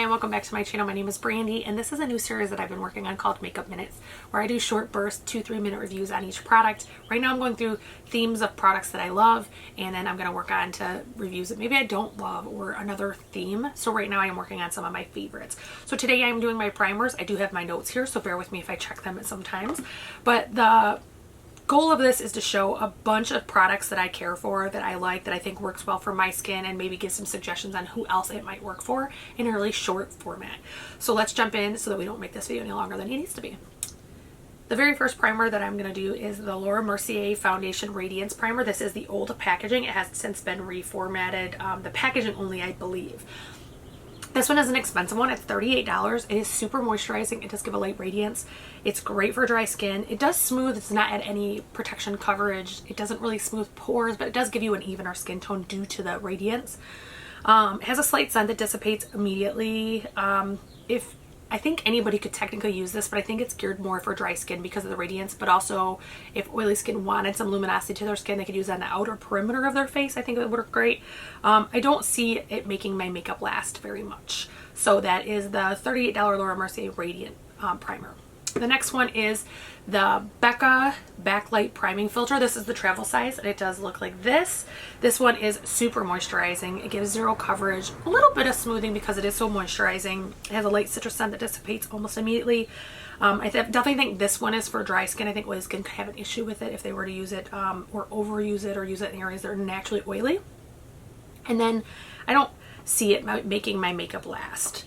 Hi and welcome back to my channel. My name is Brandy and this is a new series that I've been working on called Makeup Minutes, where I do short burst 2-3 minute reviews on each product. Right now I'm going through themes of products that I love, and then I'm going to work on to reviews that maybe I don't love or another theme. So right now I am working on some of my favorites. So today I'm doing my primers. I do have my notes here, so bear with me if I check them sometimes. But the goal of this is to show a bunch of products that I care for, that I like, that I think works well for my skin, and maybe give some suggestions on who else it might work for in a really short format. So let's jump in so that we don't make this video any longer than it needs to be. The very first primer that I'm going to do is the Mercier Foundation Radiance Primer. This is the old packaging. It has since been reformatted. The packaging only, I believe. This one is an expensive one. It's $38. It is super moisturizing. It does give a light radiance. It's great for dry skin. It does smooth. It's not at any protection coverage. It doesn't really smooth pores, but it does give you an evener skin tone due to the radiance. It has a slight scent that dissipates immediately. I think anybody could technically use this, but I think it's geared more for dry skin because of the radiance. But also, if oily skin wanted some luminosity to their skin, they could use that on the outer perimeter of their face. I think it would work great. I don't see it making my makeup last very much. So that is the $38 Laura Mercier Radiant Primer. The next one is the Becca Backlight Priming Filter. This is the travel size, and it does look like this. This one is super moisturizing. It gives zero coverage, a little bit of smoothing because it is so moisturizing. It has a light citrus scent that dissipates almost immediately. I definitely think this one is for dry skin. I think oily skin could have an issue with it if they were to use it or overuse it or use it in areas that are naturally oily. And then I don't see it making my makeup last.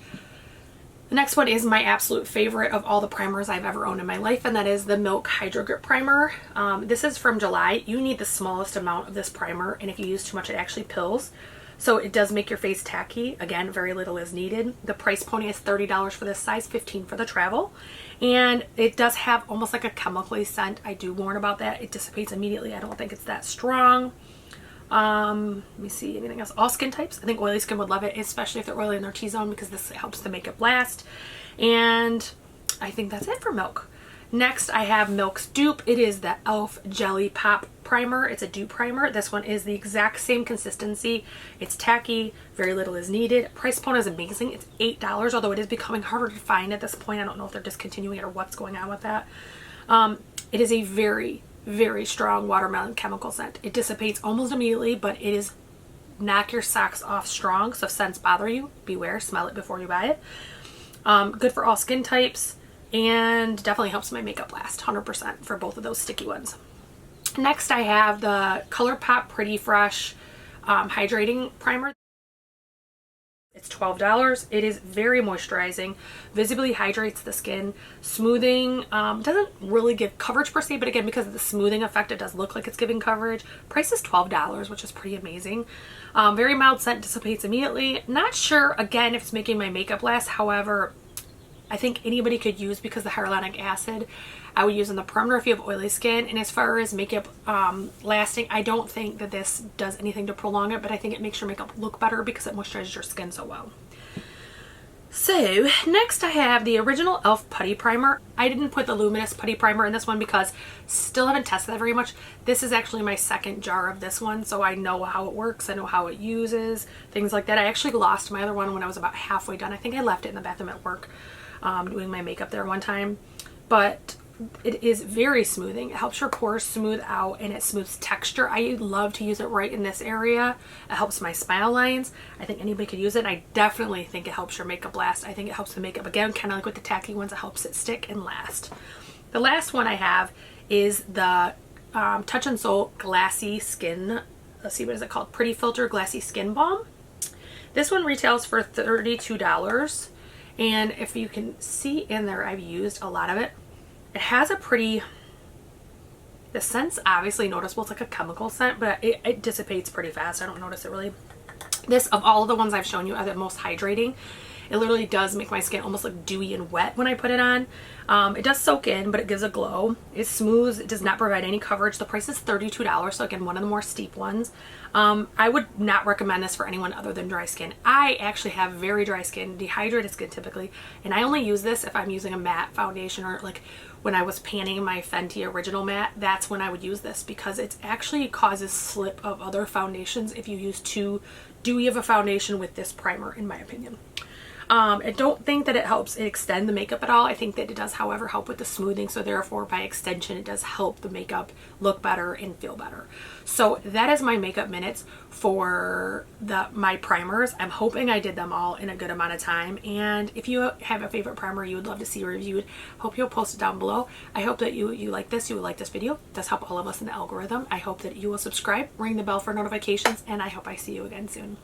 The next one is my absolute favorite of all the primers I've ever owned in my life, and that is the Makeup Hydrogrip Primer. This is from July. You need the smallest amount of this primer, and if you use too much, it actually pills. So it does make your face tacky. Again, very little is needed. The price point is $30 for this size, $15 for the travel. And it does have almost like a chemically scent. I do warn about that. It dissipates immediately. I don't think it's that strong. Let me see, anything else? All skin types. I think oily skin would love it, especially if they're oily in their T-zone, because this helps the makeup last. And I think that's it for Milk. Next, I have Milk's dupe. It is the e.l.f. Jelly Pop Primer. It's a dupe primer. This one is the exact same consistency. It's tacky. Very little is needed. Price point is amazing. It's $8, although it is becoming harder to find at this point. I don't know if they're discontinuing it or what's going on with that. It is a very strong watermelon chemical scent. It dissipates almost immediately, but it is knock your socks off strong. So if scents bother you, beware, smell it before you buy it. Good for all skin types, and definitely helps my makeup last 100% for both of those sticky ones. Next, I have the Colourpop Pretty Fresh Hydrating Primer. It's $12. It is very moisturizing, visibly hydrates the skin, smoothing. Doesn't really give coverage per se, but again, because of the smoothing effect, it does look like it's giving coverage. Price is $12, which is pretty amazing. Very mild scent, dissipates immediately. Not sure, again, if it's making my makeup last. However, I think anybody could use, because the hyaluronic acid I would use on the perimeter if you have oily skin. And as far as makeup lasting, I don't think that this does anything to prolong it, but I think it makes your makeup look better because it moisturizes your skin so well. So next I have the original e.l.f. Putty Primer. I didn't put the Luminous Putty Primer in this one because still haven't tested that very much. This is actually my second jar of this one, so I know how it works. I know how it uses, things like that. I actually lost my other one when I was about halfway done. I think I left it in the bathroom at work doing my makeup there one time. But it is very smoothing. It helps your pores smooth out, and it smooths texture. I love to use it right in this area. It helps my smile lines. I think anybody could use it. I definitely think it helps your makeup last. I think it helps the makeup, again, kind of like with the tacky ones, it helps it stick and last. The last one I have is the Touch and Soul Glassy Skin, let's see, what is it called? Pretty Filter Glassy Skin Balm. This one retails for $32. And if you can see in there, I've used a lot of it. It has a pretty, the scent's obviously noticeable. It's like a chemical scent, but it dissipates pretty fast. I don't notice it really. This, of all of the ones I've shown you, are the most hydrating. It literally does make my skin almost like dewy and wet when I put it on. It does soak in, but it gives a glow. It's smooth. It does not provide any coverage. The price is $32, so again, one of the more steep ones. I would not recommend this for anyone other than dry skin. I actually have very dry skin, dehydrated skin typically, and I only use this if I'm using a matte foundation, or like when I was panning my Fenty Original Matte, that's when I would use this, because it actually causes slip of other foundations if you use too dewy of a foundation with this primer, in my opinion. I don't think that it helps extend the makeup at all. I think that it does, however, help with the smoothing. So therefore, by extension, it does help the makeup look better and feel better. So that is my makeup minutes for my primers. I'm hoping I did them all in a good amount of time. And if you have a favorite primer you would love to see reviewed, hope you'll post it down below. I hope that you like this. You will like this video. It does help all of us in the algorithm. I hope that you will subscribe, ring the bell for notifications, and I hope I see you again soon.